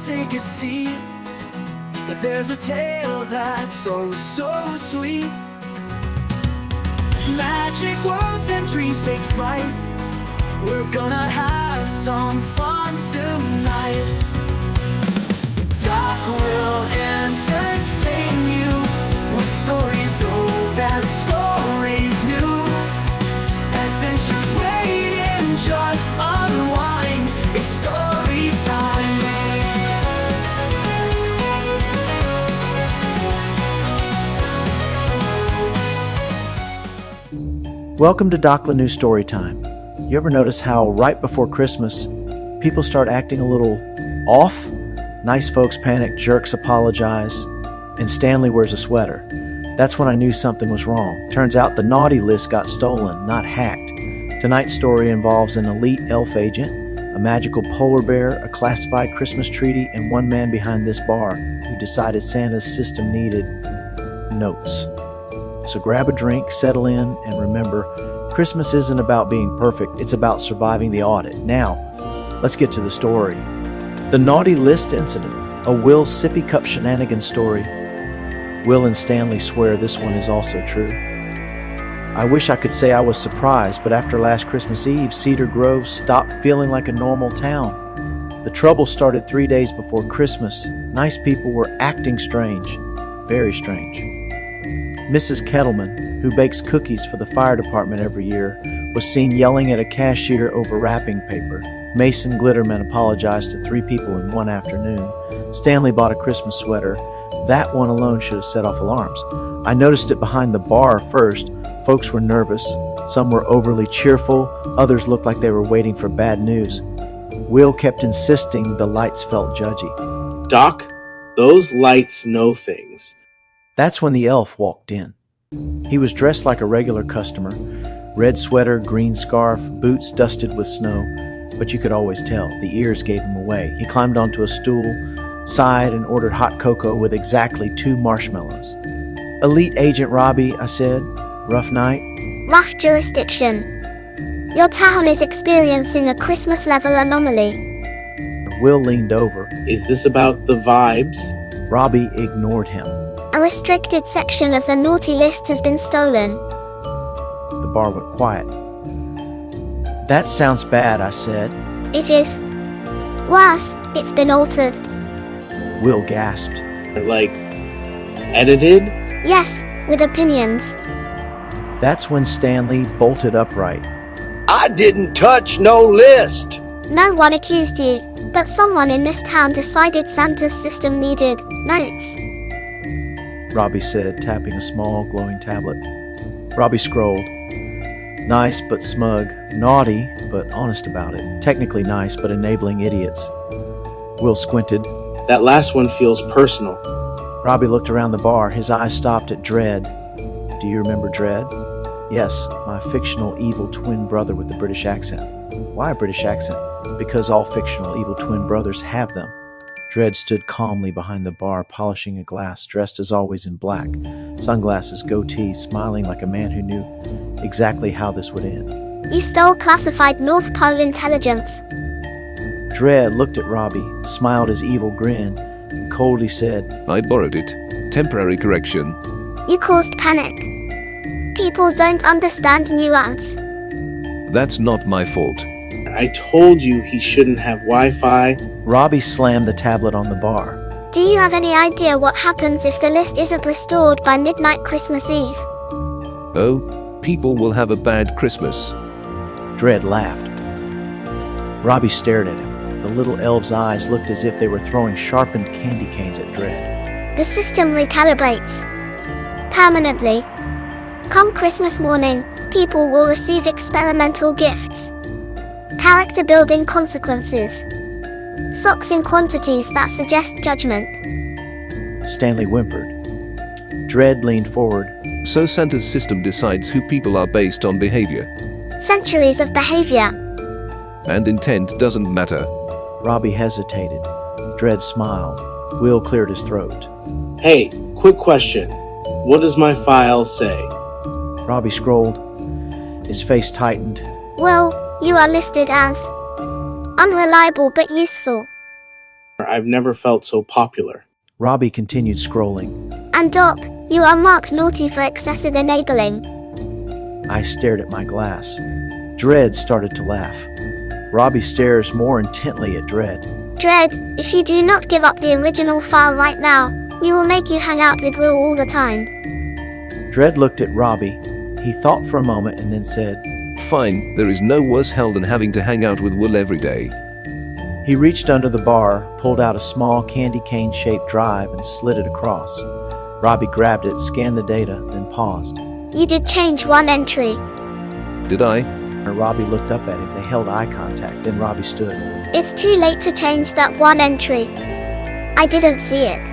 take a seat. There's a tale that's so sweet. Magic words and dreams take flight. We're gonna have some fun tonight. Doc will entertain you with stories old and stories new. Adventures waiting, just unwind. It's story time. Welcome to Doc Laneau Storytime. You ever notice how right before Christmas, people start acting a little off? Nice folks panic, jerks apologize, and Stanley wears a sweater. That's when I knew something was wrong. Turns out the naughty list got stolen, not hacked. Tonight's story involves an elite elf agent, a magical polar bear, a classified Christmas treaty, and one man behind this bar who decided Santa's system needed notes. So grab a drink, settle in, and remember, Christmas isn't about being perfect, it's about surviving the audit. Now, let's get to the story. The Naughty List Incident, a Will Sippy Cup Shenanigans story. Will and Stanley swear this one is also true. I wish I could say I was surprised, but after last Christmas Eve, Cedar Grove stopped feeling like a normal town. The trouble started 3 days before Christmas. Nice people were acting strange, very strange. Mrs. Kettleman, who bakes cookies for the fire department every year, was seen yelling at a cashier over wrapping paper. Mason Glitterman apologized to 3 people in one afternoon. Stanley bought a Christmas sweater. That one alone should have set off alarms. I noticed it behind the bar first. Folks were nervous. Some were overly cheerful. Others looked like they were waiting for bad news. Will kept insisting the lights felt judgy. Doc, those lights know things. That's when the elf walked in. He was dressed like a regular customer. Red sweater, green scarf, boots dusted with snow. But you could always tell. The ears gave him away. He climbed onto a stool, sighed, and ordered hot cocoa with exactly 2 marshmallows. "Elite Agent Robbie," I said. "Rough night?" "Rough jurisdiction. Your town is experiencing a Christmas-level anomaly." Will leaned over. Is this about the vibes? Robbie ignored him. "A restricted section of the naughty list has been stolen." The bar went quiet. "That sounds bad," I said. "It is. Worse, it's been altered." Will gasped. Like, edited? "Yes, with opinions." That's when Stanley bolted upright. I didn't touch no list. "No one accused you, but someone in this town decided Santa's system needed notes." Robbie said, tapping a small, glowing tablet. Robbie scrolled. Nice but smug. Naughty but honest about it. Technically nice but enabling idiots. Will squinted. That last one feels personal. Robbie looked around the bar. His eyes stopped at Dredd. Do you remember Dredd? Yes, my fictional evil twin brother with the British accent. Why a British accent? Because all fictional evil twin brothers have them. Dredd stood calmly behind the bar, polishing a glass, dressed as always in black. Sunglasses, goatee, smiling like a man who knew exactly how this would end. "You stole classified North Pole intelligence." Dredd looked at Robbie, smiled his evil grin, and coldly said, "I borrowed it. Temporary correction." "You caused panic. People don't understand nuance." That's not my fault. I told you he shouldn't have Wi-Fi. Robbie slammed the tablet on the bar. "Do you have any idea what happens if the list isn't restored by midnight Christmas Eve?" Oh, people will have a bad Christmas. Dredd laughed. Robbie stared at him. The little elf's eyes looked as if they were throwing sharpened candy canes at Dredd. "The system recalibrates permanently. Come Christmas morning, people will receive experimental gifts. Character-building consequences. Socks in quantities that suggest judgment." Stanley whimpered. Dredd leaned forward. So Santa's system decides who people are based on behavior. "Centuries of behavior." And intent doesn't matter. Robbie hesitated. Dredd smiled. Will cleared his throat. Hey, quick question. What does my file say? Robbie scrolled. His face tightened. "Well, you are listed as unreliable but useful." I've never felt so popular. Robbie continued scrolling. And Doc, you are marked naughty for excessive enabling. I stared at my glass. Dredd started to laugh. Robbie stares more intently at Dredd. Dredd, if you do not give up the original file right now, we will make you hang out with Will all the time. Dredd looked at Robbie. He thought for a moment and then said, Fine, there is no worse hell than having to hang out with Will every day. He reached under the bar, pulled out a small candy cane-shaped drive and slid it across. Robbie grabbed it, scanned the data, then paused. You did change one entry. Did I? Robbie looked up at him. They held eye contact. Then Robbie stood. It's too late to change that one entry. I didn't see it.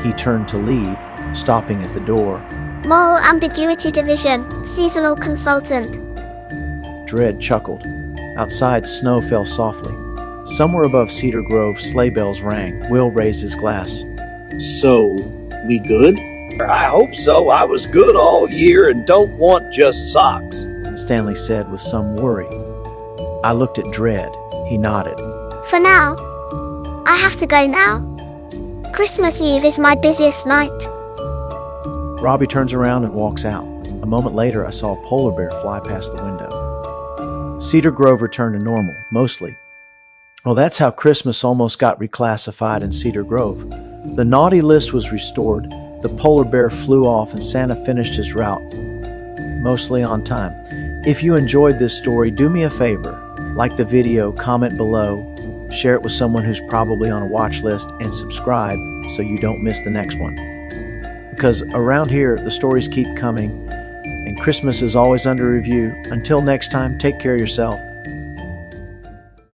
He turned to leave, stopping at the door. Moral Ambiguity Division, Seasonal Consultant. Dredd chuckled. Outside, snow fell softly. Somewhere above Cedar Grove, sleigh bells rang. Will raised his glass. So, we good? I hope so. I was good all year and don't want just socks. Stanley said with some worry. I looked at Dredd. He nodded. For now. I have to go now. Christmas Eve is my busiest night. Robbie turns around and walks out. A moment later, I saw a polar bear fly past the window. Cedar Grove returned to normal, mostly. Well, that's how Christmas almost got reclassified in Cedar Grove. The naughty list was restored, the polar bear flew off, and Santa finished his route, mostly on time. If you enjoyed this story, do me a favor. Like the video, comment below, share it with someone who's probably on a watch list, and subscribe so you don't miss the next one. Because around here, the stories keep coming, and Christmas is always under review. Until next time, take care of yourself.